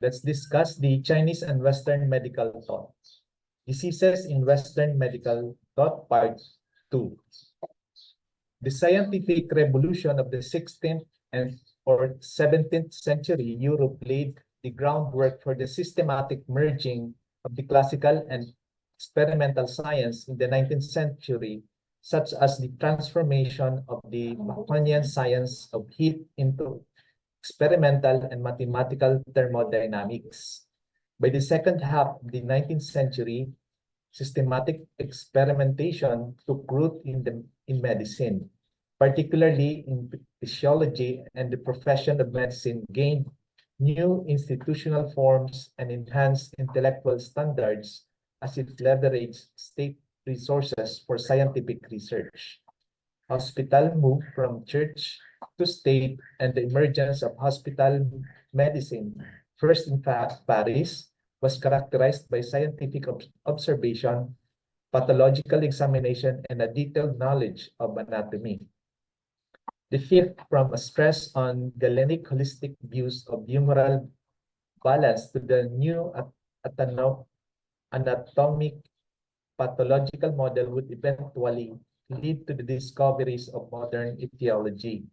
Let's discuss the Chinese and Western medical thought. Diseases in Western medical thought, part 2. The scientific revolution of the 16th and or 17th century Europe laid the groundwork for the systematic merging of the classical and experimental science in the 19th century, such as the transformation of the Baconian science of heat into experimental and mathematical thermodynamics. By the second half of the 19th century, systematic experimentation took root in medicine, particularly in physiology, and the profession of medicine gained new institutional forms and enhanced intellectual standards as it leveraged state resources for scientific research. Hospital moved from church to state, and the emergence of hospital medicine, first in Paris, was characterized by scientific observation, pathological examination, and a detailed knowledge of anatomy. The shift from a stress on Galenic holistic views of humoral balance to the new anatomic pathological model would eventually lead to the discoveries of modern etiology.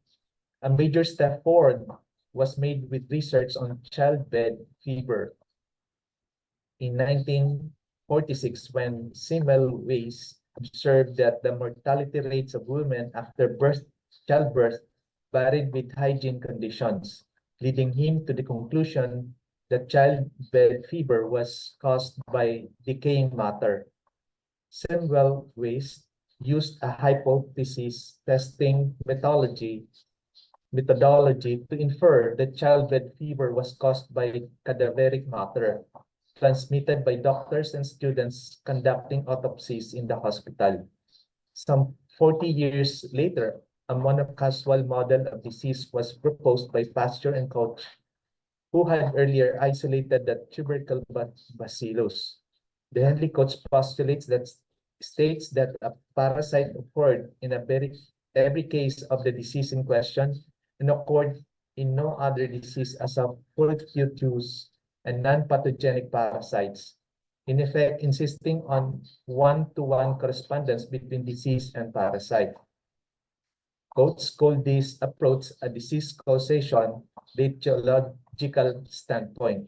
A major step forward was made with research on childbed fever in 1946, when Semmelweis observed that the mortality rates of women after childbirth varied with hygiene conditions, leading him to the conclusion that childbed fever was caused by decaying matter. Semmelweis used a hypothesis testing methodology to infer that childbed fever was caused by cadaveric matter transmitted by doctors and students conducting autopsies in the hospital. Some 40 years later, a monocausal model of disease was proposed by Pasteur and Koch, who had earlier isolated the tubercle bacillus. The Henle-Koch postulates that states that a parasite occurred in every case of the disease in question and occurred in no other disease as a fortuitous and non-pathogenic parasites, in effect insisting on one-to-one correspondence between disease and parasite. Coates called this approach a disease causation etiological standpoint.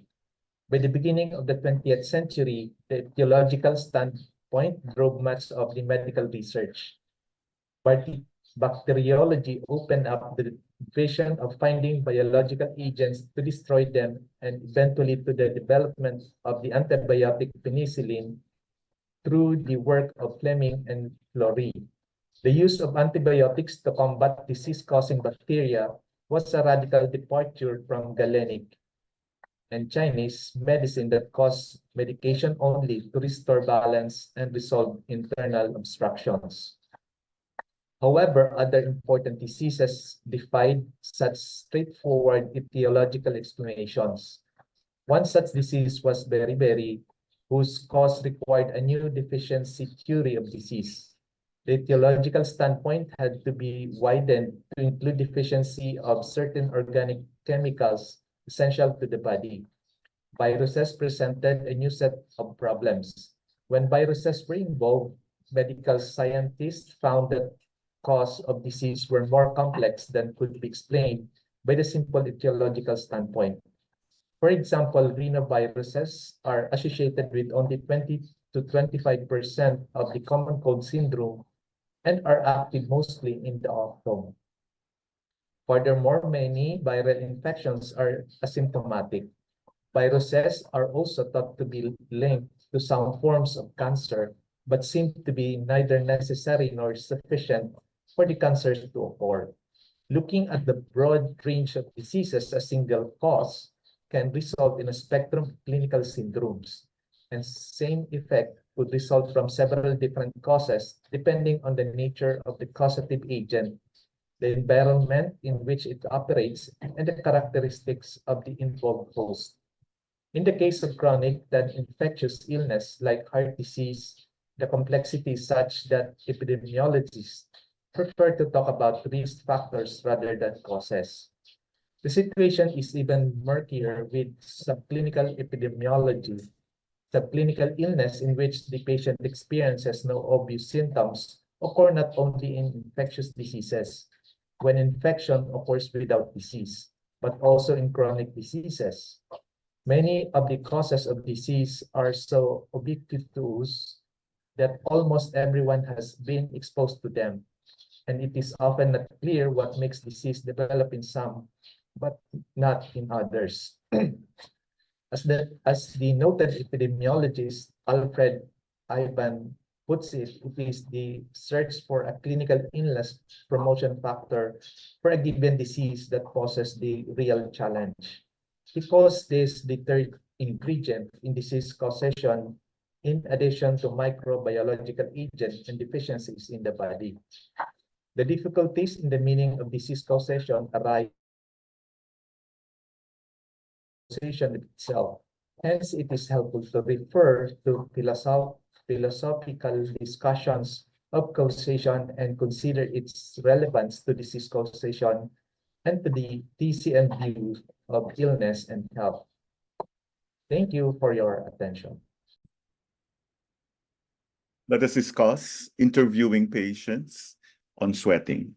By the beginning of the 20th century, the etiological standpoint drove much of the medical research. Bacteriology opened up the vision of finding biological agents to destroy them, and eventually to the development of the antibiotic penicillin through the work of Fleming and Fleury. The use of antibiotics to combat disease-causing bacteria was a radical departure from Galenic and Chinese medicine that caused medication only to restore balance and resolve internal obstructions. However, other important diseases defied such straightforward etiological explanations. One such disease was beriberi, whose cause required a new deficiency theory of disease. The etiological standpoint had to be widened to include deficiency of certain organic chemicals essential to the body. Viruses presented a new set of problems. When viruses were involved, medical scientists found that cause of disease were more complex than could be explained by the simple etiological standpoint. For example, rhinoviruses are associated with only 20 to 25% of the common cold syndrome and are active mostly in the autumn. Furthermore, many viral infections are asymptomatic. Viruses are also thought to be linked to some forms of cancer, but seem to be neither necessary nor sufficient for the cancers to occur. Looking at the broad range of diseases as single cause can result in a spectrum of clinical syndromes, and same effect could result from several different causes depending on the nature of the causative agent, the environment in which it operates, and the characteristics of the involved host. In the case of chronic then infectious illness like heart disease, the complexity is such that epidemiologists prefer to talk about risk factors rather than causes. The situation is even murkier with subclinical epidemiology, subclinical illness in which the patient experiences no obvious symptoms occur not only in infectious diseases, when infection occurs without disease, but also in chronic diseases. Many of the causes of disease are so ubiquitous that almost everyone has been exposed to them, and it is often not clear what makes disease develop in some, but not in others. As the noted epidemiologist Alfred Ivan puts it, it is the search for a clinical illness promotion factor for a given disease that poses the real challenge. Because this is the third ingredient in disease causation, in addition to microbiological agents and deficiencies in the body. The difficulties in the meaning of disease causation arise itself. Hence, it is helpful to refer to philosophical discussions of causation and consider its relevance to disease causation and to the TCM view of illness and health. Thank you for your attention. Let us discuss interviewing patients on sweating.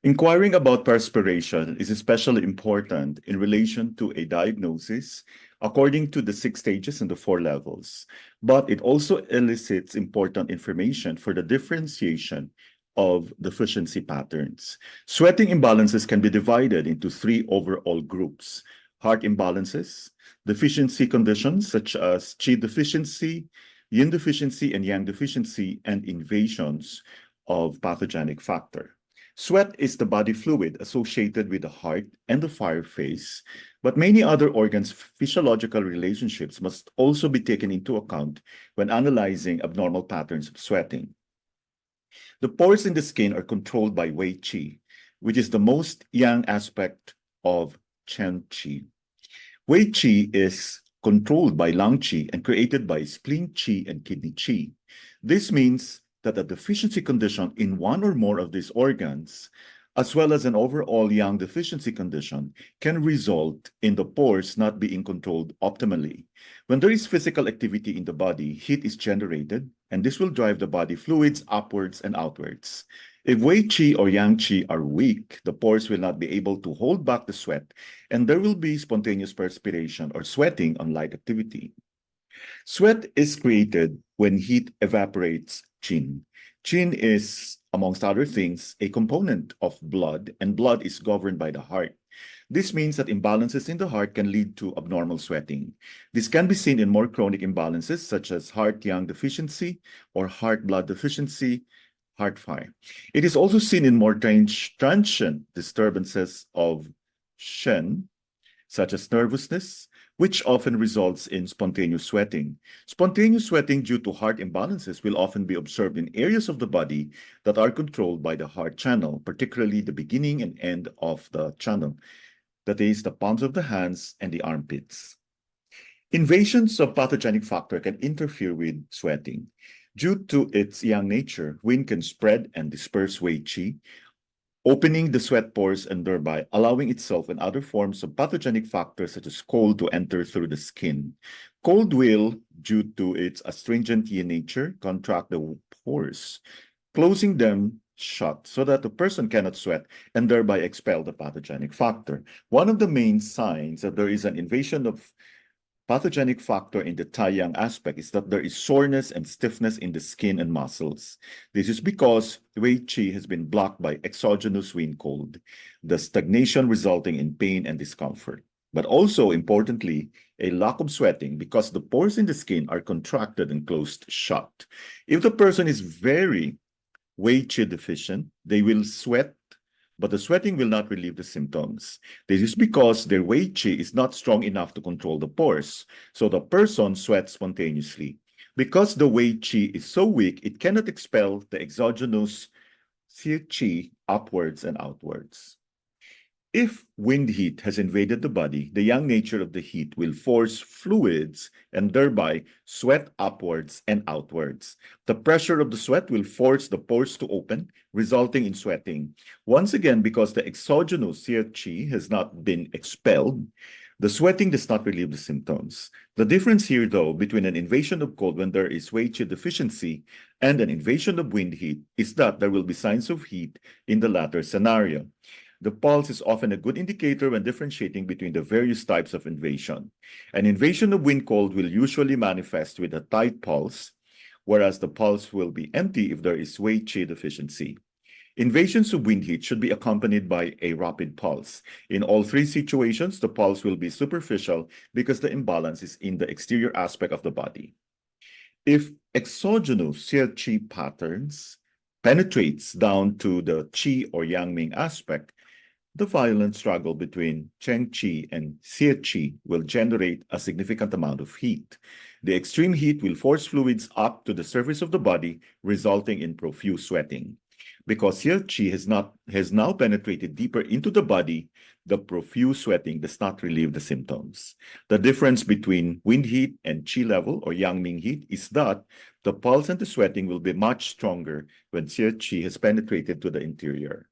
Inquiring about perspiration is especially important in relation to a diagnosis according to the 6 stages and the 4 levels, but it also elicits important information for the differentiation of deficiency patterns. Sweating imbalances can be divided into 3 overall groups: heart imbalances, deficiency conditions such as Qi deficiency, Yin deficiency, and Yang deficiency, and invasions of pathogenic factor. Sweat is the body fluid associated with the heart and the fire phase, but many other organs' physiological relationships must also be taken into account when analyzing abnormal patterns of sweating. The pores in the skin are controlled by Wei Qi, which is the most yang aspect of Chen Qi. Wei Qi is controlled by Lung Qi and created by spleen Qi and kidney Qi. This means that a deficiency condition in one or more of these organs, as well as an overall yang deficiency condition, can result in the pores not being controlled optimally. When there is physical activity in the body, heat is generated, and this will drive the body fluids upwards and outwards. If Wei Qi or Yang Qi are weak, the pores will not be able to hold back the sweat, and there will be spontaneous perspiration or sweating on light activity. Sweat is created when heat evaporates qin. Qin is, amongst other things, a component of blood, and blood is governed by the heart. This means that imbalances in the heart can lead to abnormal sweating. This can be seen in more chronic imbalances such as heart-yang deficiency or heart-blood deficiency, heart fire. It is also seen in more transient disturbances of Shen, such as nervousness, which often results in spontaneous sweating. Spontaneous sweating due to heart imbalances will often be observed in areas of the body that are controlled by the heart channel, particularly the beginning and end of the channel, that is, the palms of the hands and the armpits. Invasions of pathogenic factor can interfere with sweating. Due to its yang nature, wind can spread and disperse Wei Qi, opening the sweat pores and thereby allowing itself and other forms of pathogenic factors such as cold to enter through the skin. Cold will, due to its astringent yin nature, contract the pores, closing them shut so that the person cannot sweat and thereby expel the pathogenic factor. One of the main signs that there is an invasion of pathogenic factor in the Tai-Yang aspect is that there is soreness and stiffness in the skin and muscles. This is because Wei Qi has been blocked by exogenous wind cold, the stagnation resulting in pain and discomfort. But also, importantly, a lack of sweating because the pores in the skin are contracted and closed shut. If the person is very Wei Qi deficient, they will sweat, but the sweating will not relieve the symptoms. This is because their Wei Qi is not strong enough to control the pores, so the person sweats spontaneously. Because the Wei Qi is so weak, it cannot expel the exogenous Qi upwards and outwards. If wind heat has invaded the body, the yang nature of the heat will force fluids and thereby sweat upwards and outwards. The pressure of the sweat will force the pores to open, resulting in sweating. Once again, because the exogenous qi has not been expelled, the sweating does not relieve the symptoms. The difference here, though, between an invasion of cold when there is Wei qi deficiency and an invasion of wind heat is that there will be signs of heat in the latter scenario. The pulse is often a good indicator when differentiating between the various types of invasion. An invasion of wind cold will usually manifest with a tight pulse, whereas the pulse will be empty if there is Wei qi deficiency. Invasions of wind heat should be accompanied by a rapid pulse. In all three situations, the pulse will be superficial because the imbalance is in the exterior aspect of the body. If exogenous qi patterns penetrates down to the qi or yang ming aspect, the violent struggle between Cheng Qi and Xie Qi will generate a significant amount of heat. The extreme heat will force fluids up to the surface of the body, resulting in profuse sweating. Because Xie Qi has now penetrated deeper into the body, the profuse sweating does not relieve the symptoms. The difference between wind heat and Qi level or Yang Ming heat is that the pulse and the sweating will be much stronger when Xie Qi has penetrated to the interior.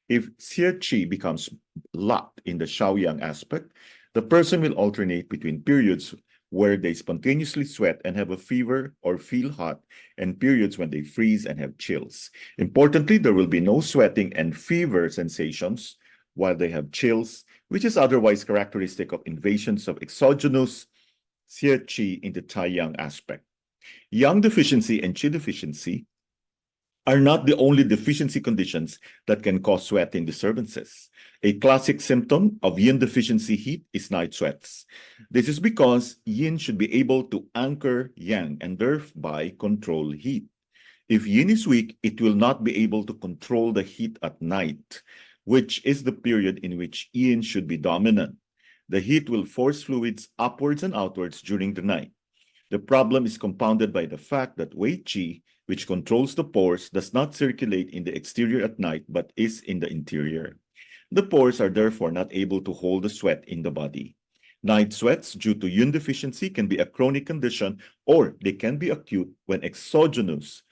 If Xie Qi becomes locked in the Shaoyang aspect, the person will alternate between periods where they spontaneously sweat and have a fever or feel hot, and periods when they freeze and have chills. Importantly, there will be no sweating and fever sensations while they have chills, which is otherwise characteristic of invasions of exogenous Xie Qi in the Taiyang aspect. Yang deficiency and Qi deficiency are not the only deficiency conditions that can cause sweating disturbances. A classic symptom of yin deficiency heat is night sweats. This is because yin should be able to anchor yang and thereby control heat. If yin is weak, it will not be able to control the heat at night, which is the period in which yin should be dominant. The heat will force fluids upwards and outwards during the night. The problem is compounded by the fact that Wei qi, which controls the pores, does not circulate in the exterior at night but is in the interior. The pores are therefore not able to hold the sweat in the body. Night sweats due to yin deficiency can be a chronic condition, or they can be acute when exogenous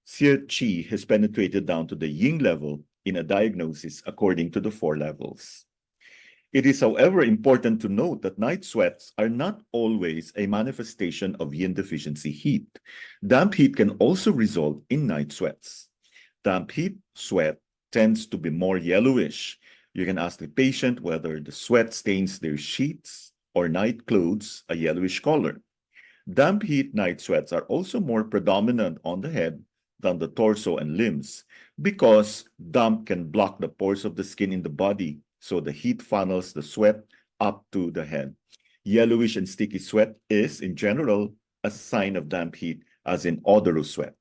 Xie qi has penetrated down to the yin level in a diagnosis according to the 4 levels. It is, however, important to note that night sweats are not always a manifestation of yin deficiency heat. Damp heat can also result in night sweats. Damp heat sweat tends to be more yellowish. You can ask the patient whether the sweat stains their sheets or night clothes a yellowish color. Damp heat night sweats are also more predominant on the head than the torso and limbs because damp can block the pores of the skin in the body, so the heat funnels the sweat up to the head. Yellowish and sticky sweat is, in general, a sign of damp heat, as in odorous sweat.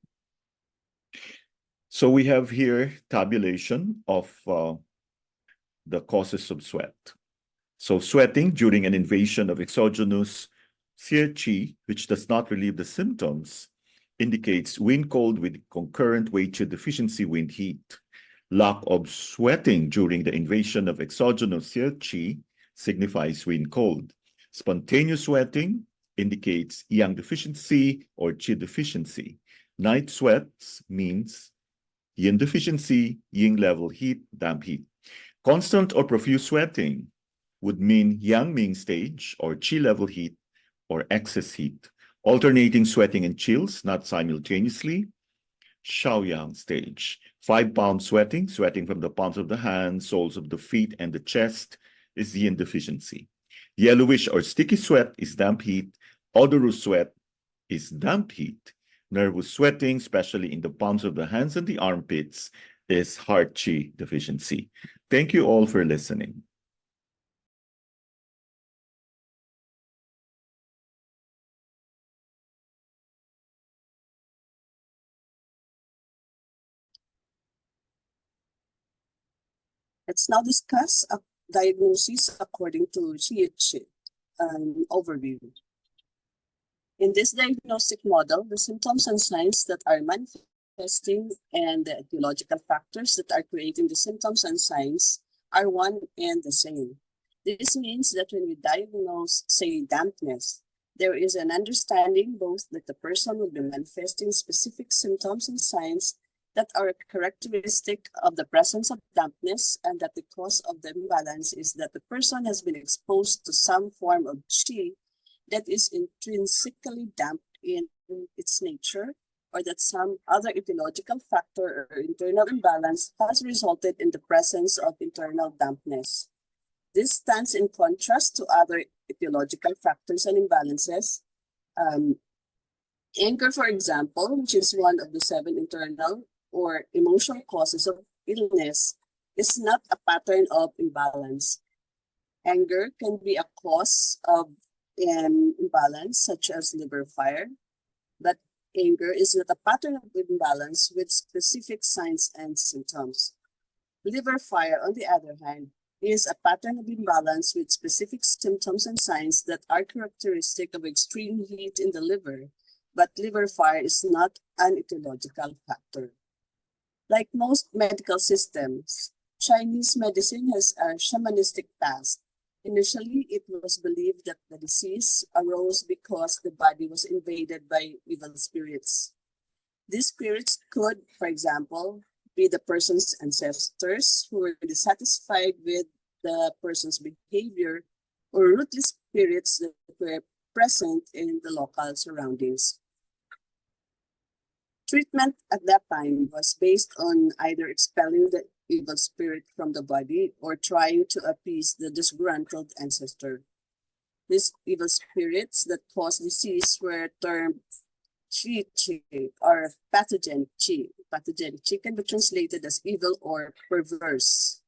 So we have here tabulation of the causes of sweat. So sweating during an invasion of exogenous Xie qi, which does not relieve the symptoms, indicates wind cold with concurrent Wei qi deficiency wind heat. Lack of sweating during the invasion of exogenous Xie qi signifies wind cold. Spontaneous sweating indicates yang deficiency or qi deficiency. Night sweats means yin deficiency, yin level heat, damp heat. Constant or profuse sweating would mean yang ming stage or qi level heat or excess heat. Alternating sweating and chills, not simultaneously, Shaoyang stage. 5-palm sweating, sweating from the palms of the hands, soles of the feet, and the chest is yin deficiency. Yellowish or sticky sweat is damp heat. Odorous sweat is damp heat. Nervous sweating, especially in the palms of the hands and the armpits, is heart qi deficiency. Thank you all for listening. Let's now discuss a diagnosis according to Qi overview. In this diagnostic model, the symptoms and signs that are manifesting and the etiological factors that are creating the symptoms and signs are one and the same. This means that when we diagnose, say, dampness, there is an understanding both that the person will be manifesting specific symptoms and signs that are characteristic of the presence of dampness, and that the cause of the imbalance is that the person has been exposed to some form of qi that is intrinsically damp in its nature, or that some other etiological factor or internal imbalance has resulted in the presence of internal dampness. This stands in contrast to other etiological factors and imbalances. Anger, for example, which is one of the 7 internal or emotional causes of illness, is not a pattern of imbalance. Anger can be a cause of an imbalance, such as liver fire, but anger is not a pattern of imbalance with specific signs and symptoms. Liver fire, on the other hand, is a pattern of imbalance with specific symptoms and signs that are characteristic of extreme heat in the liver, but liver fire is not an etiological factor. Like most medical systems, Chinese medicine has a shamanistic past. Initially, it was believed that the disease arose because the body was invaded by evil spirits. These spirits could, for example, be the person's ancestors who were dissatisfied with the person's behavior, or rootless spirits that were present in the local surroundings. Treatment at that time was based on either expelling the evil spirit from the body or trying to appease the disgruntled ancestor. These evil spirits that caused disease were termed qi or pathogenic qi. Pathogenic qi can be translated as evil or perverse.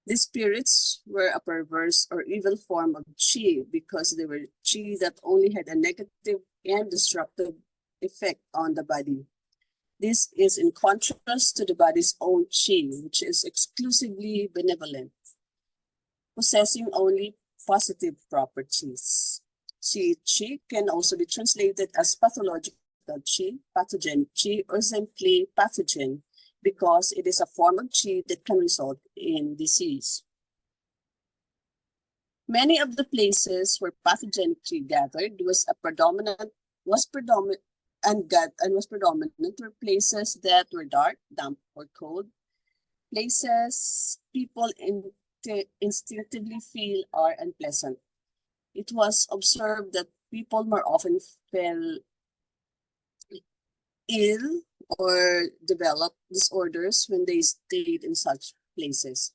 These spirits were a perverse or evil form of qi because they were qi that only had a negative and destructive effect on the body. This is in contrast to the body's own qi, which is exclusively benevolent, possessing only positive properties. Qi can also be translated as pathological qi, pathogenic qi, or simply pathogen, because it is a form of qi that can result in disease. Many of the places where pathogenic qi gathered was predominant were places that were dark, damp, or cold, places people instinctively feel are unpleasant. It was observed that people more often fell ill or developed disorders when they stayed in such places.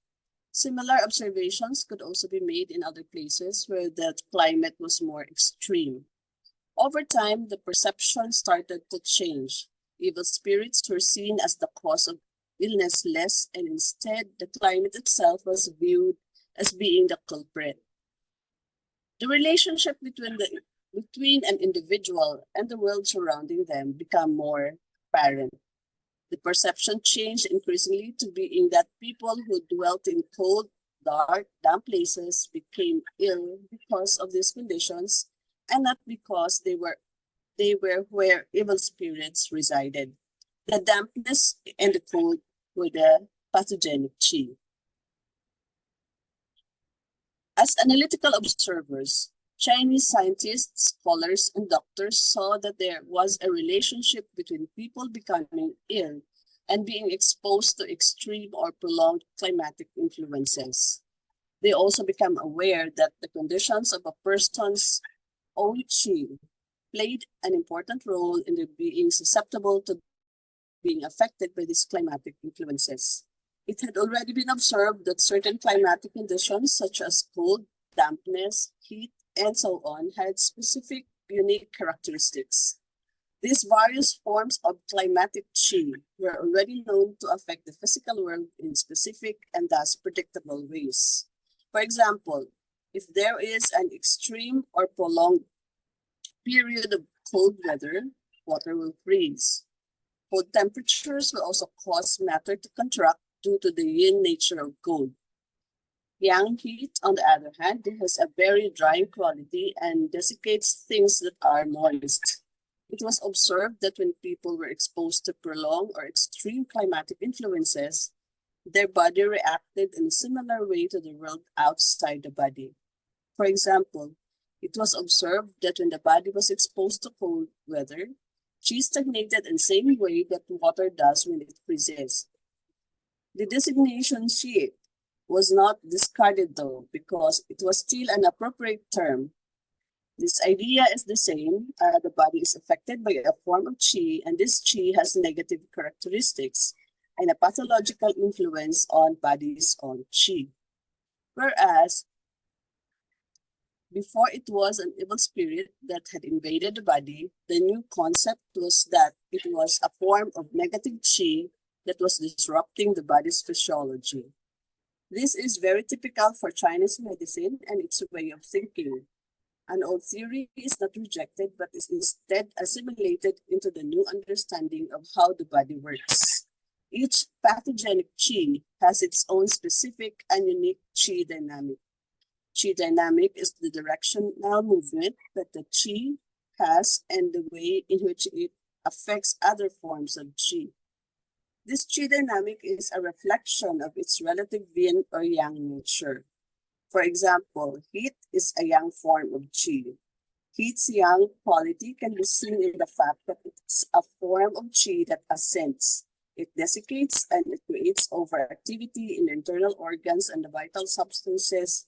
Similar observations could also be made in other places where the climate was more extreme. Over time, the perception started to change. Evil spirits were seen as the cause of illness less, and instead, the climate itself was viewed as being the culprit. The relationship between an individual and the world surrounding them became more apparent. The perception changed increasingly to being that people who dwelt in cold, dark, damp places became ill because of these conditions, and not because they were where evil spirits resided. The dampness and the cold were the pathogenic qi. As analytical observers, Chinese scientists, scholars, and doctors saw that there was a relationship between people becoming ill and being exposed to extreme or prolonged climatic influences. They also became aware that the conditions of a person's own qi played an important role in their being susceptible to being affected by these climatic influences. It had already been observed that certain climatic conditions, such as cold, dampness, heat, and so on, had specific unique characteristics. These various forms of climatic qi were already known to affect the physical world in specific and thus predictable ways. For example, if there is an extreme or prolonged period of cold weather, water will freeze. Cold temperatures will also cause matter to contract due to the yin nature of cold. Yang heat, on the other hand, has a very drying quality and desiccates things that are moist. It was observed that when people were exposed to prolonged or extreme climatic influences, their body reacted in a similar way to the world outside the body. For example, it was observed that when the body was exposed to cold weather, qi stagnated in the same way that water does when it freezes. The designation qi was not discarded though, because it was still an appropriate term. This idea is the same. The body is affected by a form of qi, and this qi has negative characteristics and a pathological influence on bodies on qi. Whereas, before it was an evil spirit that had invaded the body, the new concept was that it was a form of negative qi that was disrupting the body's physiology. This is very typical for Chinese medicine and its way of thinking. An old theory is not rejected, but is instead assimilated into the new understanding of how the body works. Each pathogenic qi has its own specific and unique qi dynamic. Qi dynamic is the directional movement that the qi has and the way in which it affects other forms of qi. This qi dynamic is a reflection of its relative yin or yang nature. For example, heat is a yang form of qi. Heat's yang quality can be seen in the fact that it's a form of qi that ascends. It desiccates and it creates overactivity in internal organs and the vital substances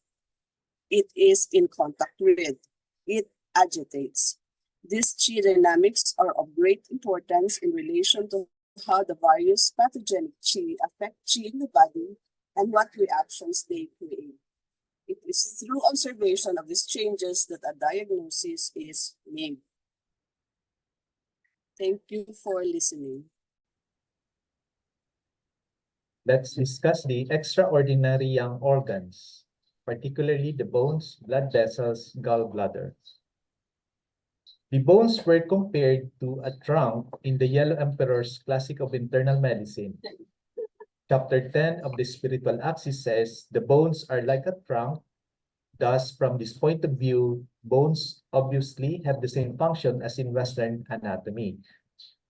it is in contact with. It agitates. These qi dynamics are of great importance in relation to how the various pathogenic qi affect qi in the body and what reactions they create. It is through observation of these changes that a diagnosis is made. Thank you for listening. Let's discuss the extraordinary young organs, particularly the bones, blood vessels, gallbladder. The bones were compared to a trunk in the Yellow Emperor's Classic of Internal Medicine. Chapter 10 of the Spiritual Axis says, the bones are like a trunk. Thus, from this point of view, bones obviously have the same function as in Western anatomy.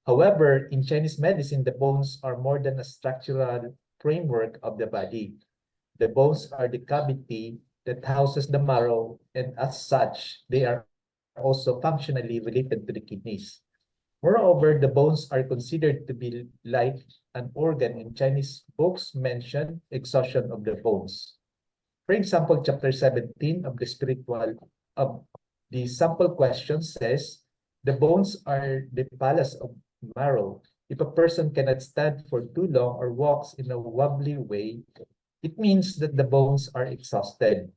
However, in Chinese medicine, the bones are more than a structural framework of the body. The bones are the cavity that houses the marrow, and as such, they are also functionally related to the kidneys. Moreover, the bones are considered to be like an organ. In Chinese books mention exhaustion of the bones. For example, chapter 17 of the sample question says, the bones are the palace of marrow. If a person cannot stand for too long or walks in a wobbly way, it means that the bones are exhausted.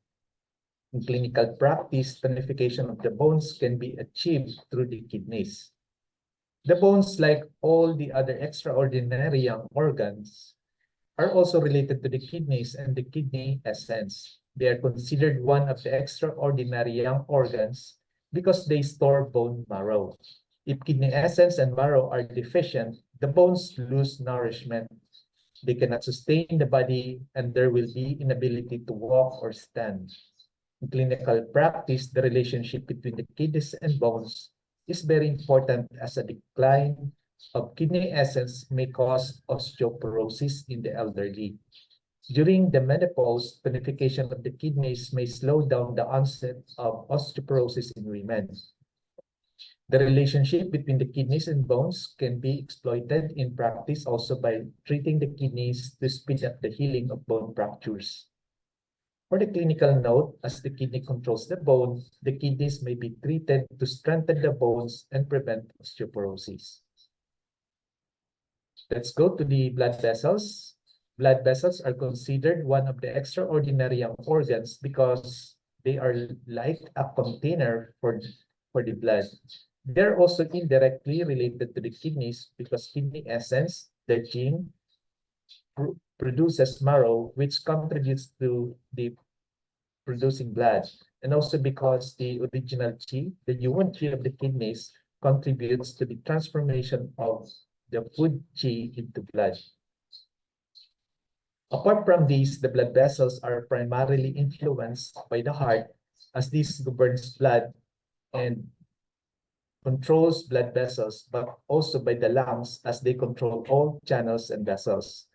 In clinical practice, tonification of the bones can be achieved through the kidneys. The bones, like all the other extraordinary young organs, are also related to the kidneys and the kidney essence. They are considered one of the extraordinary young organs because they store bone marrow. If kidney essence and marrow are deficient, the bones lose nourishment. They cannot sustain the body, and there will be inability to walk or stand. In clinical practice, the relationship between the kidneys and bones is very important, as a decline of kidney essence may cause osteoporosis in the elderly. During the menopause, tonification of the kidneys may slow down the onset of osteoporosis in women. The relationship between the kidneys and bones can be exploited in practice also by treating the kidneys to speed up the healing of bone fractures. For the clinical note, as the kidney controls the bone, the kidneys may be treated to strengthen the bones and prevent osteoporosis. Let's go to the blood vessels. Blood vessels are considered one of the extraordinary young organs because they are like a container for the blood. They're also indirectly related to the kidneys because kidney essence, the gene, produces marrow, which contributes to the producing blood, and also because the original qi, the yuan qi of the kidneys, contributes to the transformation of the food qi into blood. Apart from these, the blood vessels are primarily influenced by the heart, as this governs blood and controls blood vessels, but also by the lungs, as they control all channels and vessels.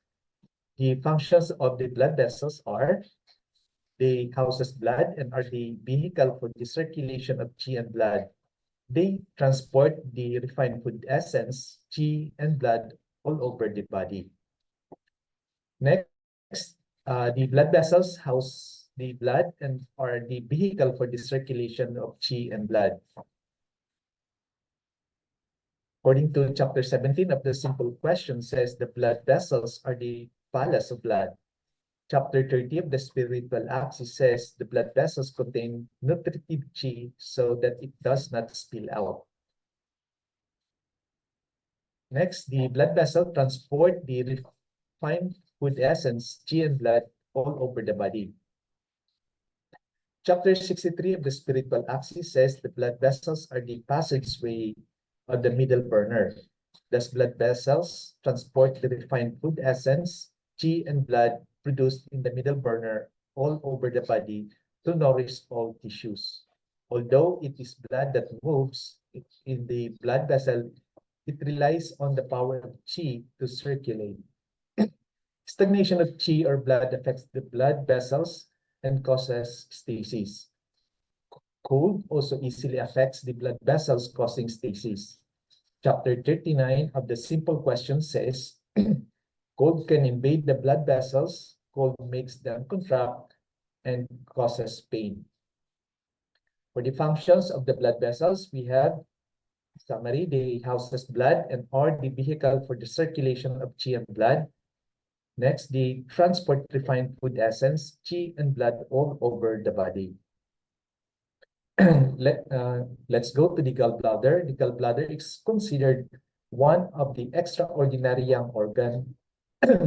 The functions of the blood vessels are they houses blood and are the vehicle for the circulation of qi and blood. They transport the refined food essence, qi and blood all over the body. Next, the blood vessels house the blood and are the vehicle for the circulation of qi and blood. According to chapter 17 of the simple question says the blood vessels are the palace of blood. Chapter 30 of the spiritual axis says the blood vessels contain nutritive qi so that it does not spill out. Next, the blood vessel transport the refined food essence, qi and blood all over the body. Chapter 63 of the spiritual axis says the blood vessels are the passageway of the middle burner. Thus, blood vessels transport the refined food essence, qi and blood produced in the middle burner all over the body to nourish all tissues. Although it is blood that moves in the blood vessel, it relies on the power of qi to circulate. Stagnation of qi or blood affects the blood vessels and causes stasis. Cold also easily affects the blood vessels, causing stasis. Chapter 39 of the simple question says, cold can invade the blood vessels, cold makes them contract, and causes pain. For the functions of the blood vessels, we have summary, they houses blood and are the vehicle for the circulation of qi and blood. Next, they transport refined food essence, qi and blood all over the body. Let's go to the gallbladder. The gallbladder is considered one of the extraordinary young organ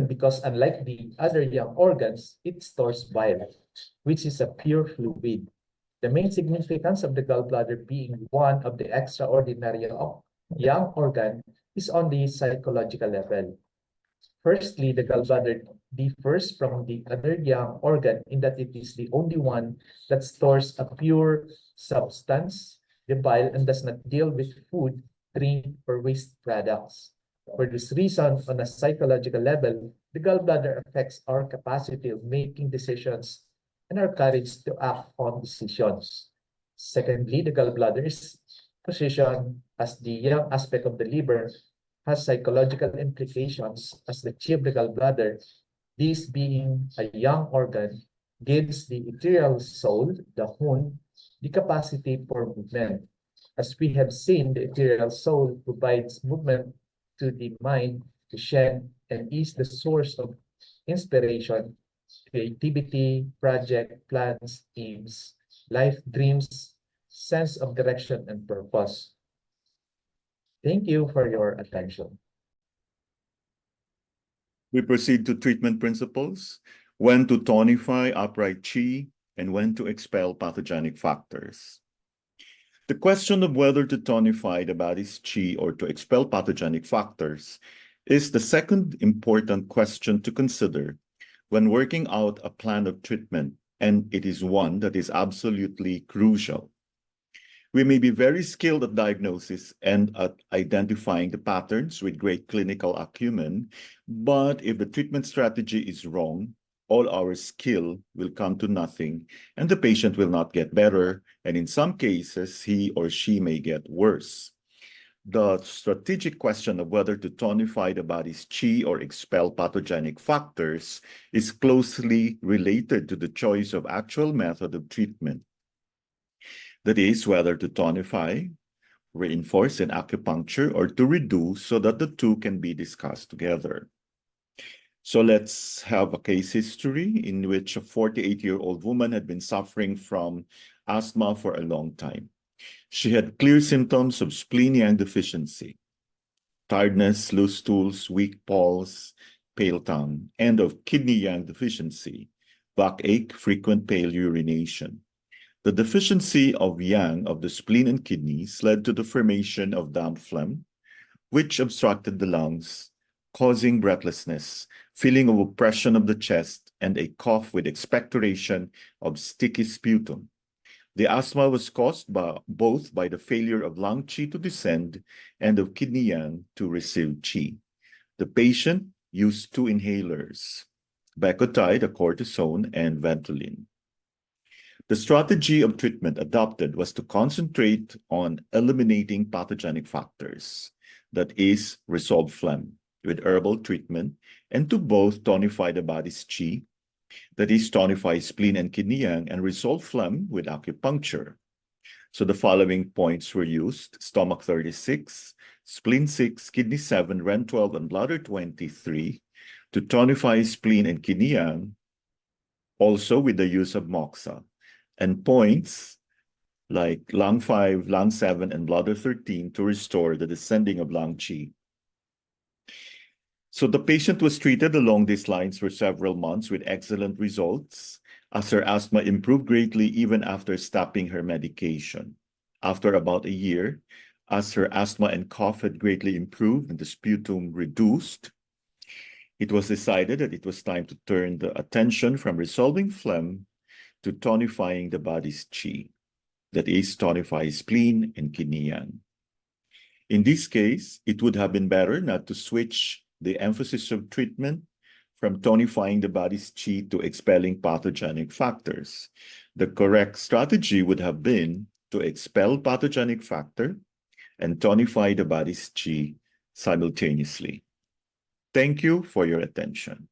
because unlike the other young organs, it stores bile, which is a pure fluid. The main significance of the gallbladder being one of the extraordinary young organ is on the psychological level. Firstly, the gallbladder differs from the other young organ in that it is the only one that stores a pure substance, the bile, and does not deal with food, drink, or waste products. For this reason, on a psychological level, the gallbladder affects our capacity of making decisions and our courage to act on decisions. Secondly, the gallbladder is positioned as the young aspect of the liver, has psychological implications as the qi of the gallbladder. This being a young organ gives the ethereal soul, the hun, the capacity for movement. As we have seen, the ethereal soul provides movement to the mind, the shen, and is the source of inspiration, creativity, project, plans, aims, life, dreams, sense of direction, and purpose. Thank you for your attention. We proceed to treatment principles, when to tonify upright qi, and when to expel pathogenic factors. The question of whether to tonify the body's qi or to expel pathogenic factors is the second important question to consider when working out a plan of treatment, and it is one that is absolutely crucial. We may be very skilled at diagnosis and at identifying the patterns with great clinical acumen, but if the treatment strategy is wrong, all our skill will come to nothing and the patient will not get better, and in some cases, he or she may get worse. The strategic question of whether to tonify the body's qi or expel pathogenic factors is closely related to the choice of actual method of treatment. That is, whether to tonify, reinforce, and acupuncture, or to reduce so that the two can be discussed together. So let's have a case history in which a 48-year-old woman had been suffering from asthma for a long time. She had clear symptoms of spleen-yang deficiency, tiredness, loose stools, weak pulse, pale tongue, and of kidney-yang deficiency, backache, frequent pale urination. The deficiency of yang of the spleen and kidneys led to the formation of damp phlegm, which obstructed the lungs, causing breathlessness, feeling of oppression of the chest, and a cough with expectoration of sticky sputum. The asthma was caused both by the failure of lung qi to descend and of kidney yang to receive qi. The patient used 2 inhalers, Becotide, a cortisone, and Ventolin. The strategy of treatment adopted was to concentrate on eliminating pathogenic factors, that is, resolve phlegm, with herbal treatment, and to both tonify the body's qi, that is, tonify spleen and kidney yang, and resolve phlegm with acupuncture. So the following points were used: stomach 36, spleen 6, kidney 7, ren 12, and bladder 23, to tonify spleen and kidney yang, also with the use of moxa. And points like lung 5, lung 7, and bladder 13 to restore the descending of lung qi. So the patient was treated along these lines for several months with excellent results, as her asthma improved greatly even after stopping her medication. After about a year, as her asthma and cough had greatly improved and the sputum reduced, it was decided that it was time to turn the attention from resolving phlegm to tonifying the body's qi, that is, tonify spleen and kidney yang. In this case, it would have been better not to switch the emphasis of treatment from tonifying the body's qi to expelling pathogenic factors. The correct strategy would have been to expel pathogenic factor and tonify the body's qi simultaneously. Thank you for your attention.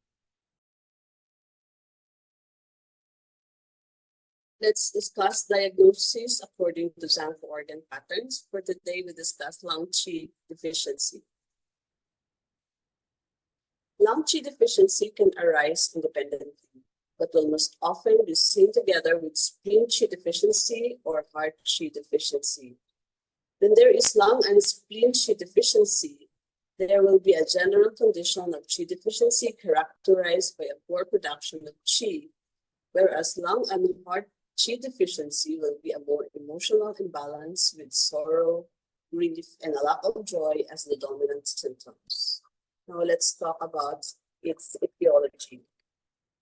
Let's discuss diagnosis according to Zhang organ patterns. For today, we discuss lung qi deficiency. Lung qi deficiency can arise independently, but will most often be seen together with spleen qi deficiency or heart qi deficiency. When there is lung and spleen qi deficiency, there will be a general condition of qi deficiency characterized by a poor production of qi, whereas lung and heart qi deficiency will be a more emotional imbalance with sorrow, grief, and a lack of joy as the dominant symptoms. Now let's talk about its etiology.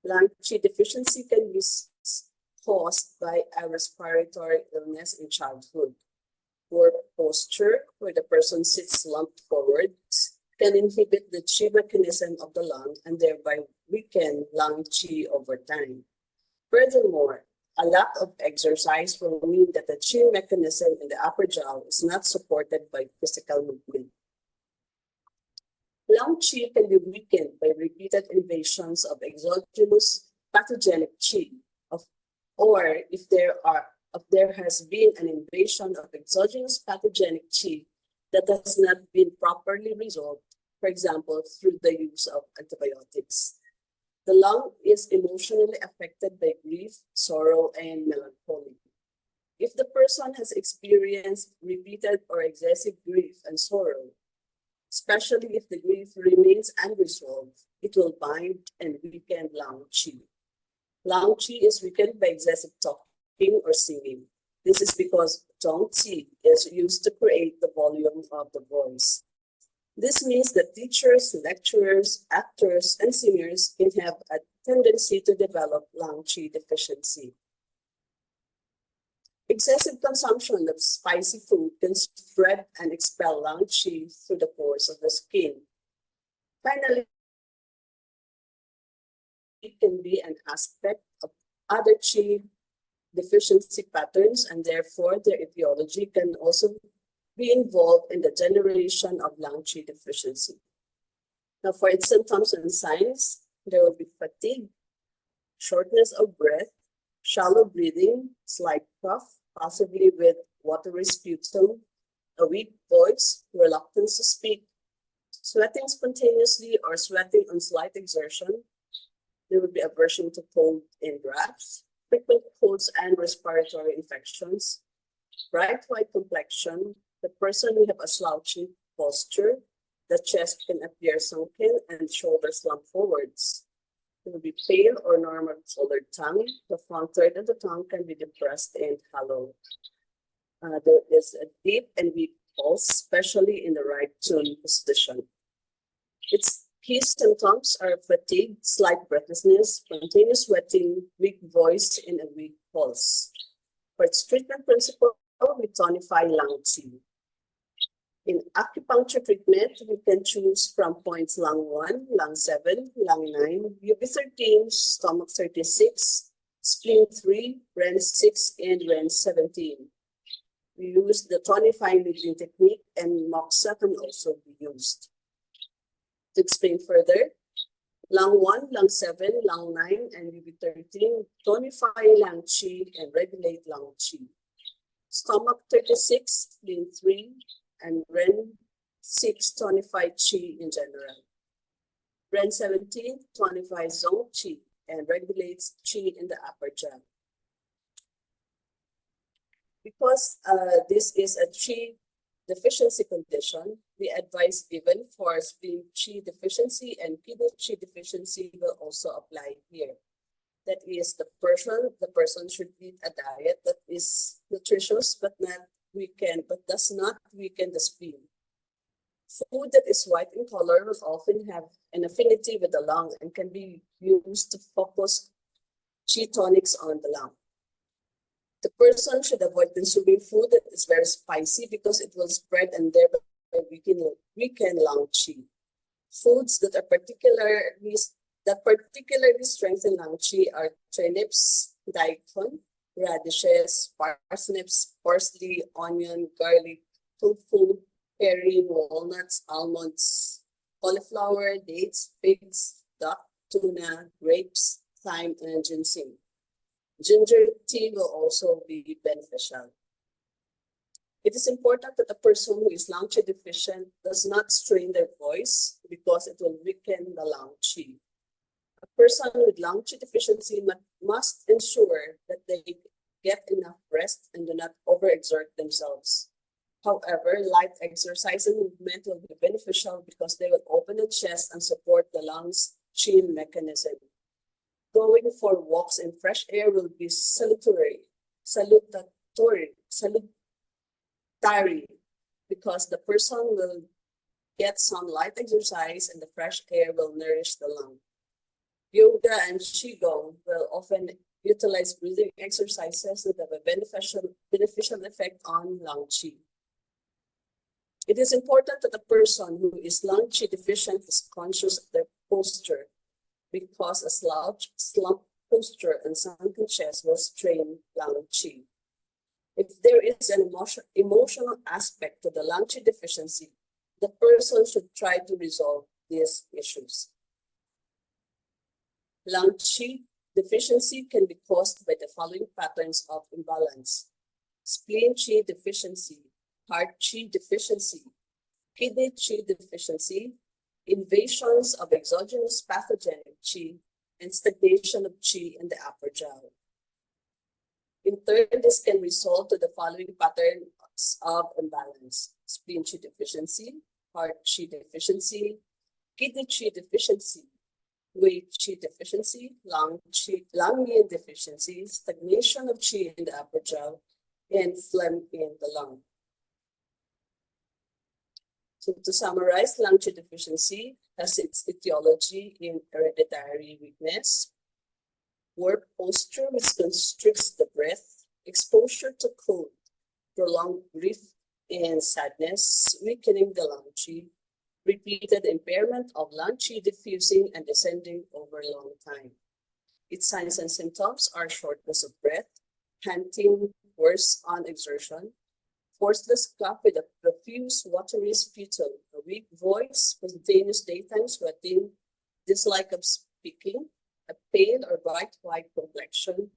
Lung qi deficiency can be caused by a respiratory illness in childhood. Poor posture, where the person sits slumped forward, can inhibit the qi mechanism of the lung and thereby weaken lung qi over time. Furthermore, a lack of exercise will mean that the qi mechanism in the upper jaw is not supported by physical movement. Lung qi can be weakened by repeated invasions of exogenous pathogenic qi, or if there has been an invasion of exogenous pathogenic qi that has not been properly resolved, for example, through the use of antibiotics. The lung is emotionally affected by grief, sorrow, and melancholy. If the person has experienced repeated or excessive grief and sorrow, especially if the grief remains unresolved, it will bind and weaken lung qi. Lung qi is weakened by excessive talking or singing. This is because zhong qi is used to create the volume of the voice. This means that teachers, lecturers, actors, and singers can have a tendency to develop lung qi deficiency. Excessive consumption of spicy food can spread and expel lung qi through the pores of the skin. Finally, it can be an aspect of other qi deficiency patterns, and therefore their etiology can also be involved in the generation of lung qi deficiency. Now, for its symptoms and signs, there will be fatigue, shortness of breath, shallow breathing, slight cough, possibly with watery sputum, a weak voice, reluctance to speak, sweating spontaneously or sweating on slight exertion. There will be aversion to cold and drafts, frequent colds and respiratory infections, bright white complexion. The person will have a slouchy posture. The chest can appear sunken and shoulders slump forwards. There will be pale or normal colored tongue. The front third of the tongue can be depressed and hollow. There is a deep and weak pulse, especially in the right tune position. Its key symptoms are fatigue, slight breathlessness, spontaneous sweating, weak voice, and a weak pulse. For its treatment principle, we tonify lung qi. In acupuncture treatment, we can choose from points lung 1, lung 7, lung 9, UB13, stomach 36, spleen 3, REN 6, and REN 17. We use the tonifying needling technique, and moxa can also be used. To explain further, lung 1, lung 7, lung 9, and UB13 tonify lung qi and regulate lung qi. Stomach 36, spleen 3, and REN 6 tonify qi in general. REN 17 tonifies zone qi and regulates qi in the upper jaw. Because this is a qi deficiency condition, we advise even for spleen qi deficiency and kidney qi deficiency will also apply here. That is, the person should eat a diet that is nutritious but does not weaken the spleen. Food that is white in color will often have an affinity with the lung and can be used to focus qi tonics on the lung. The person should avoid consuming food that is very spicy because it will spread and thereby weaken lung qi. Foods that particularly strengthen lung qi are turnips, daikon, radishes, parsnips, parsley, onion, garlic, tofu, berry, walnuts, almonds, cauliflower, dates, figs, duck, tuna, grapes, thyme, and ginseng. Ginger tea will also be beneficial. It is important that the person who is lung qi deficient does not strain their voice because it will weaken the lung qi. A person with lung qi deficiency must ensure that they get enough rest and do not overexert themselves. However, light exercise and movement will be beneficial because they will open the chest and support the lungs' qi mechanism. Going for walks in fresh air will be salutary, because the person will get some light exercise and the fresh air will nourish the lung. Yoga and Qigong will often utilize breathing exercises that have a beneficial effect on lung qi. It is important that the person who is lung qi deficient is conscious of their posture, because a slump posture and sunken chest will strain lung qi. If there is an emotional aspect to the lung qi deficiency, the person should try to resolve these issues. Lung qi deficiency can be caused by the following patterns of imbalance: spleen qi deficiency, heart qi deficiency, kidney qi deficiency, invasions of exogenous pathogenic qi, and stagnation of qi in the upper jaw. In turn, this can result to the following patterns of imbalance: spleen qi deficiency, heart qi deficiency, kidney qi deficiency, weight qi deficiency, Lung-Yin deficiency, stagnation of qi in the upper jaw, and phlegm in the lung. So to summarize, lung qi deficiency has its etiology in hereditary weakness, work posture which constricts the breath, exposure to cold, prolonged grief and sadness, weakening the lung qi, repeated impairment of lung qi diffusing and descending over a long time. Its signs and symptoms are shortness of breath, panting worse on exertion, forceless cough with a profuse watery sputum, a weak voice, spontaneous daytime sweating, dislike of speaking, a pale or bright white complexion,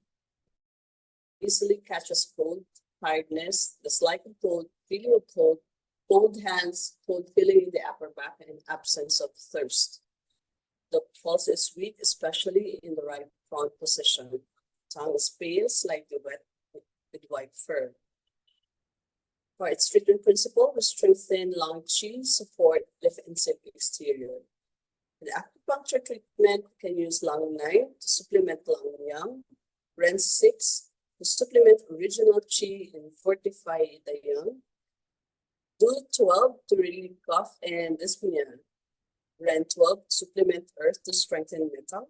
easily catches cold, tiredness, dislike of cold, feeling of cold, cold hands, cold feeling in the upper back, and absence of thirst. The pulse is weak, especially in the right front position. Tongue is pale, slightly wet with white fur. For its treatment principle, we strengthen lung qi, support defensive exterior. The acupuncture treatment can use lung 9 to supplement lung yang, REN 6 to supplement original qi and fortify the yang, DU 12 to relieve cough and dyspnea, REN 12 to supplement earth to strengthen metal,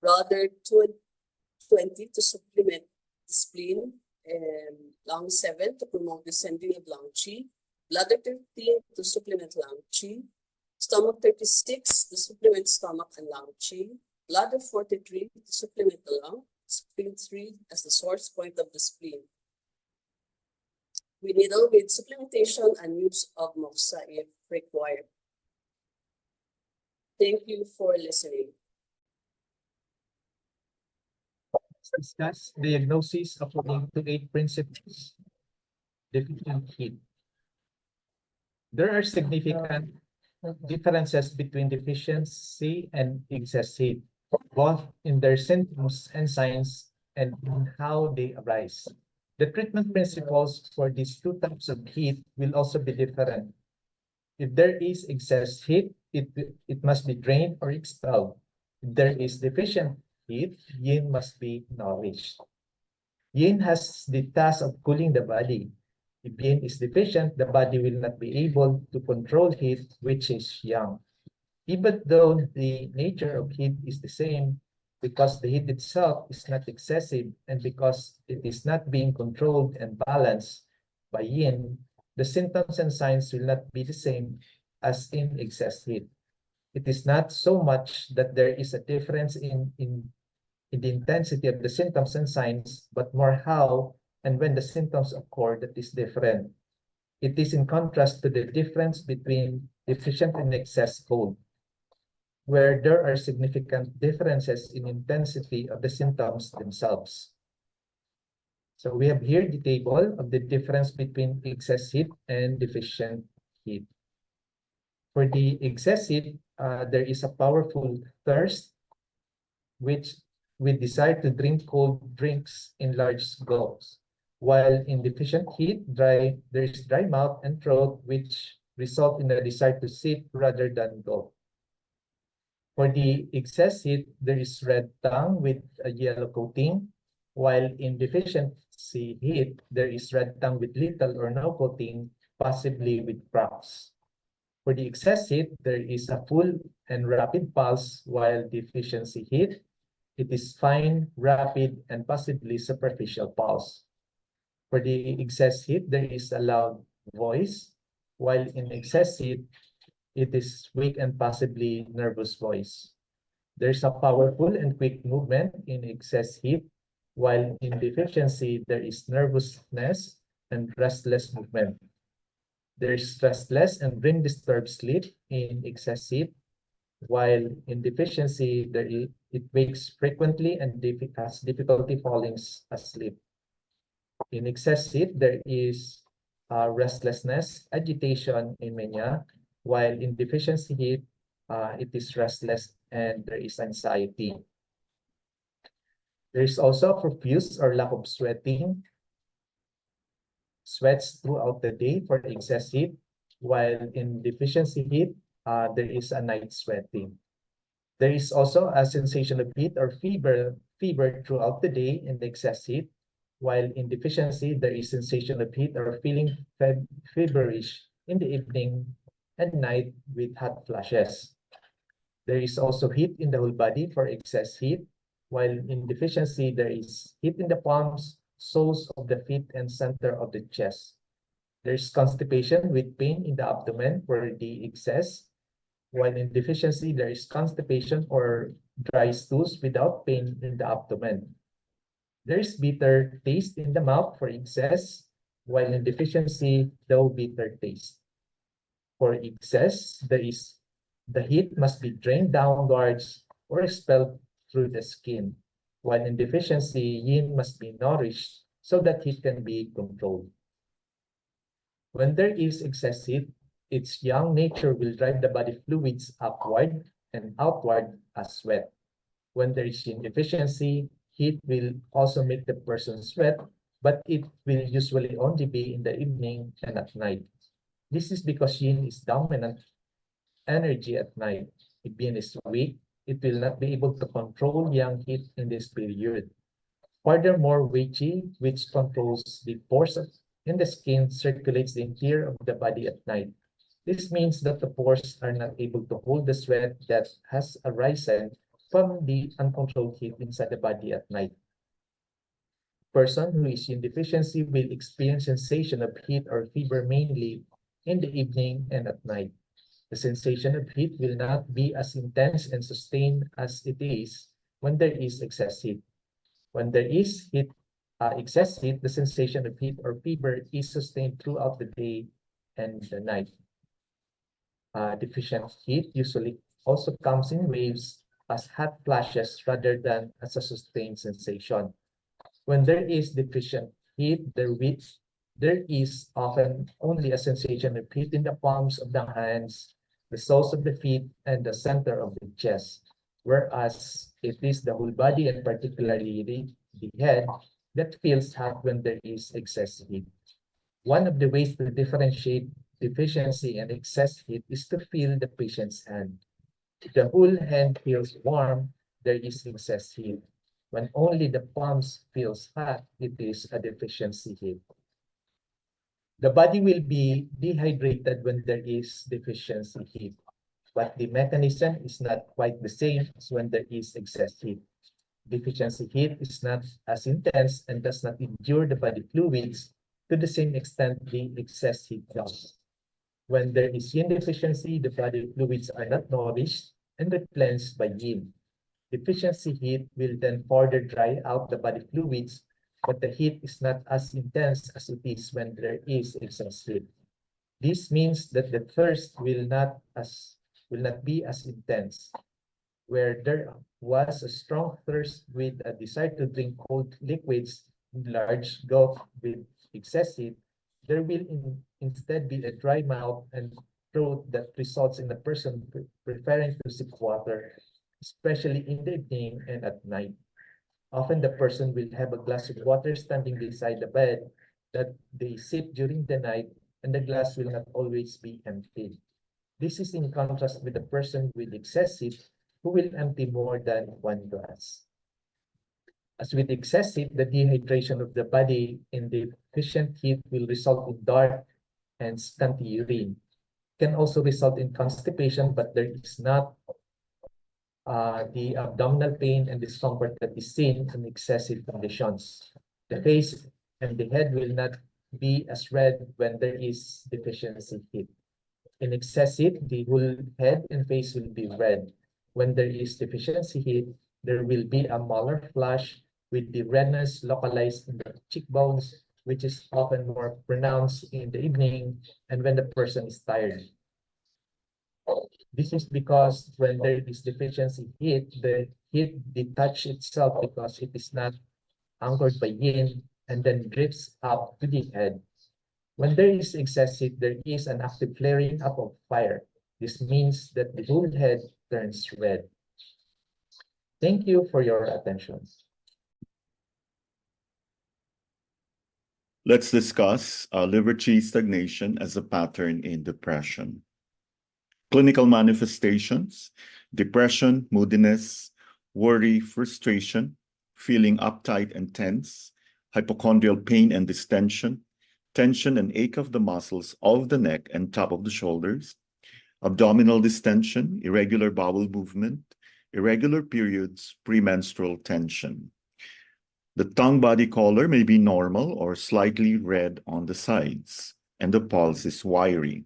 RODER 20 to supplement the spleen, and lung 7 to promote descending of lung qi, Bladder 13 to supplement lung qi. Stomach 36 to supplement stomach and lung qi. Bladder 43 to supplement the lung. Spleen 3 as the source point of the spleen. We needle with supplementation and use of MOXA if required. Thank you for listening. Let's discuss diagnosis according to 8 principles. Deficient heat. There are significant differences between deficiency and excess heat, both in their symptoms and signs and in how they arise. The treatment principles for these two types of heat will also be different. If there is excess heat, it must be drained or expelled. If there is deficient heat, yin must be nourished. Yin has the task of cooling the body. If yin is deficient, the body will not be able to control heat, which is yang. Even though the nature of heat is the same, because the heat itself is not excessive and because it is not being controlled and balanced by yin, the symptoms and signs will not be the same as in excess heat. It is not so much that there is a difference in the intensity of the symptoms and signs, but more how and when the symptoms occur that is different. It is in contrast to the difference between deficient and excess cold, where there are significant differences in intensity of the symptoms themselves. So we have here the table of the difference between excess heat and deficient heat. For the excess heat, there is a powerful thirst, which we desire to drink cold drinks in large gulps, while in deficient heat, there is dry mouth and throat, which result in a desire to sip rather than gulp. For the excess heat, there is red tongue with a yellow coating, while in deficiency heat, there is red tongue with little or no coating, possibly with cracks. For the excess heat, there is a full and rapid pulse, while deficiency heat, it is fine, rapid, and possibly superficial pulse. For the excess heat, there is a loud voice, while in excess heat, it is weak and possibly nervous voice. There's a powerful and quick movement in excess heat, while in deficiency, there is nervousness and restless movement. There is restless and brain disturbed sleep in excess heat, while in deficiency, it wakes frequently and has difficulty falling asleep. In excess heat, there is restlessness, agitation, and mania, while in deficiency heat, it is restless and there is anxiety. There is also profuse or lack of sweats throughout the day for excess heat, while in deficiency heat, there is a night sweating. There is also a sensation of heat or fever throughout the day in the excess heat, while in deficiency, there is sensation of heat or feeling feverish in the evening and night with hot flashes. There is also heat in the whole body for excess heat, while in deficiency, there is heat in the palms, soles of the feet, and center of the chest. There is constipation with pain in the abdomen for the excess, while in deficiency, there is constipation or dry stools without pain in the abdomen. There is bitter taste in the mouth for excess, while in deficiency, no bitter taste. For excess, the heat must be drained downwards or expelled through the skin, while in deficiency, yin must be nourished so that heat can be controlled. When there is excess heat, its yang nature will drive the body fluids upward and outward as sweat. When there is yin deficiency, heat will also make the person sweat, but it will usually only be in the evening and at night. This is because yin is dominant energy at night. If yin is weak, it will not be able to control yang heat in this period. Furthermore, wei qi, which controls the pores in the skin, circulates the interior of the body at night. This means that the pores are not able to hold the sweat that has arisen from the uncontrolled heat inside the body at night. Person who is in deficiency will experience sensation of heat or fever mainly in the evening and at night. The sensation of heat will not be as intense and sustained as it is when there is excess heat. When there is excess heat, the sensation of heat or fever is sustained throughout the day and the night. Deficient heat usually also comes in waves as hot flashes rather than as a sustained sensation. When there is deficient heat, there is often only a sensation of heat in the palms of the hands, the soles of the feet, and the center of the chest, whereas it is the whole body and particularly the head that feels hot when there is excess heat. One of the ways to differentiate deficiency and excess heat is to feel the patient's hand. If the whole hand feels warm, there is excess heat. When only the palms feels hot, it is a deficiency heat. The body will be dehydrated when there is deficiency heat, but the mechanism is not quite the same as when there is excess heat. Deficiency heat is not as intense and does not endure the body fluids to the same extent the excess heat does. When there is yin deficiency, the body fluids are not nourished and replenished by yin. Deficiency heat will then further dry out the body fluids, but the heat is not as intense as it is when there is excess heat. This means that the thirst will not be as intense. Where there was a strong thirst with a desire to drink cold liquids in large gulp with excess heat, there will instead be a dry mouth and throat that results in the person preferring to seek water, especially in the evening and at night. Often the person will have a glass of water standing beside the bed that they sip during the night, and the glass will not always be empty. This is in contrast with the person with excess heat who will empty more than one glass. As with excess heat, the dehydration of the body in deficient heat will result in dark and scanty urine. It can also result in constipation, but there is not the abdominal pain and discomfort that is seen in excessive conditions. The face and the head will not be as red when there is deficiency heat. In excess heat, the whole head and face will be red. When there is deficiency heat, there will be a malar flush with the redness localized in the cheekbones, which is often more pronounced in the evening and when the person is tired. This is because when there is deficiency heat, the heat detaches itself because it is not anchored by yin and then drifts up to the head. When there is excess heat, there is an active flaring up of fire. This means that the whole head turns red. Thank you for your attention. Let's discuss liver qi stagnation as a pattern in depression. Clinical manifestations: depression, moodiness, worry, frustration, feeling uptight and tense, hypochondrial pain and distension, tension and ache of the muscles of the neck and top of the shoulders, abdominal distension, irregular bowel movement, irregular periods, premenstrual tension. The tongue body color may be normal or slightly red on the sides, and the pulse is wiry.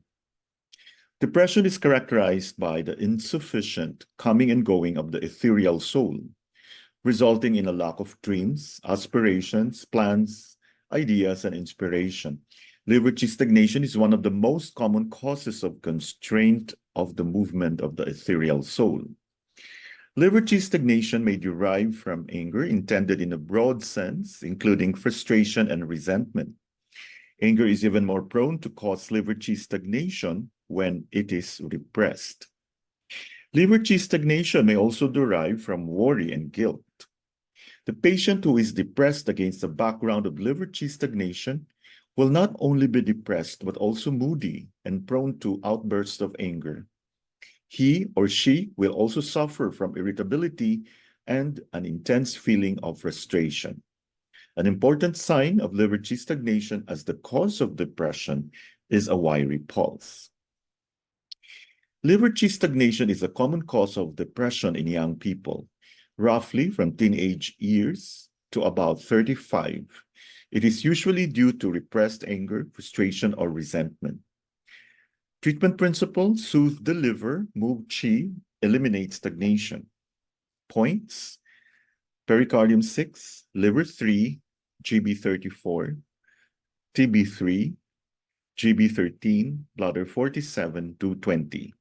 Depression is characterized by the insufficient coming and going of the ethereal soul, resulting in a lack of dreams, aspirations, plans, ideas, and inspiration. Liver qi stagnation is one of the most common causes of constraint of the movement of the ethereal soul. Liver qi stagnation may derive from anger intended in a broad sense, including frustration and resentment. Anger is even more prone to cause liver qi stagnation when it is repressed. Liver qi stagnation may also derive from worry and guilt. The patient who is depressed against the background of liver qi stagnation will not only be depressed but also moody and prone to outbursts of anger. He or she will also suffer from irritability and an intense feeling of frustration. An important sign of liver qi stagnation as the cause of depression is a wiry pulse. Liver qi stagnation is a common cause of depression in young people, roughly from teenage years to about 35. It is usually due to repressed anger, frustration, or resentment. Treatment principle: soothe the liver, move qi, eliminate stagnation. Points: pericardium 6, liver 3, GB 34, TB 3, GB 13, bladder 47 to 20.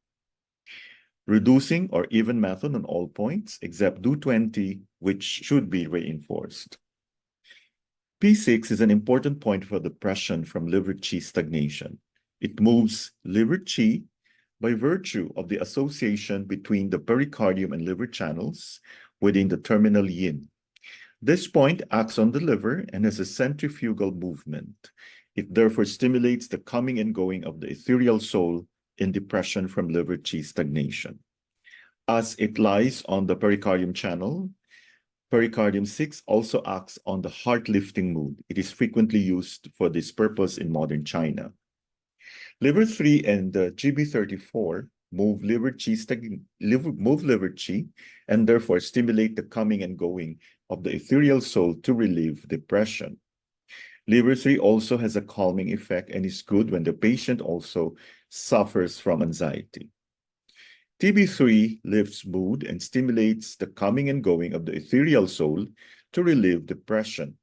Reducing or even method on all points except DO20, which should be reinforced. P6 is an important point for depression from liver qi stagnation. It moves liver qi by virtue of the association between the pericardium and liver channels within the terminal yin. This point acts on the liver and has a centrifugal movement. It therefore stimulates the coming and going of the ethereal soul in depression from liver qi stagnation. As it lies on the pericardium channel, pericardium 6 also acts on the heart-lifting mood. It is frequently used for this purpose in modern China. Liver 3 and GB 34 move liver qi and therefore stimulate the coming and going of the ethereal soul to relieve depression. Liver 3 also has a calming effect and is good when the patient also suffers from anxiety. TB3 lifts mood and stimulates the coming and going of the ethereal soul to relieve depression.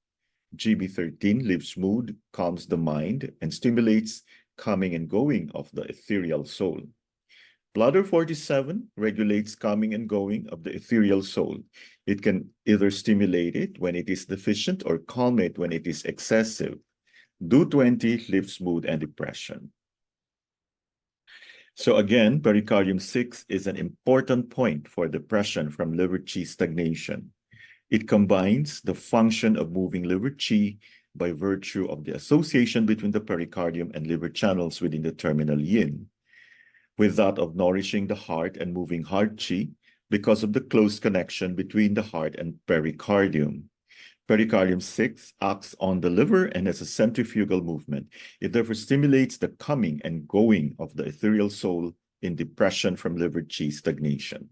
GB13 lifts mood, calms the mind, and stimulates coming and going of the ethereal soul. Bladder 47 regulates coming and going of the ethereal soul. It can either stimulate it when it is deficient or calm it when it is excessive. DO20 lifts mood and depression. So again, pericardium 6 is an important point for depression from liver qi stagnation. It combines the function of moving liver qi by virtue of the association between the pericardium and liver channels within the terminal yin, with that of nourishing the heart and moving heart qi because of the close connection between the heart and pericardium. Pericardium 6 acts on the liver and has a centrifugal movement. It therefore stimulates the coming and going of the ethereal soul in depression from liver qi stagnation.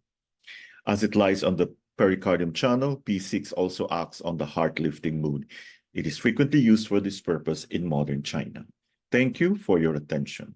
As it lies on the pericardium channel, P6 also acts on the heart-lifting mood. It is frequently used for this purpose in modern China. Thank you for your attention.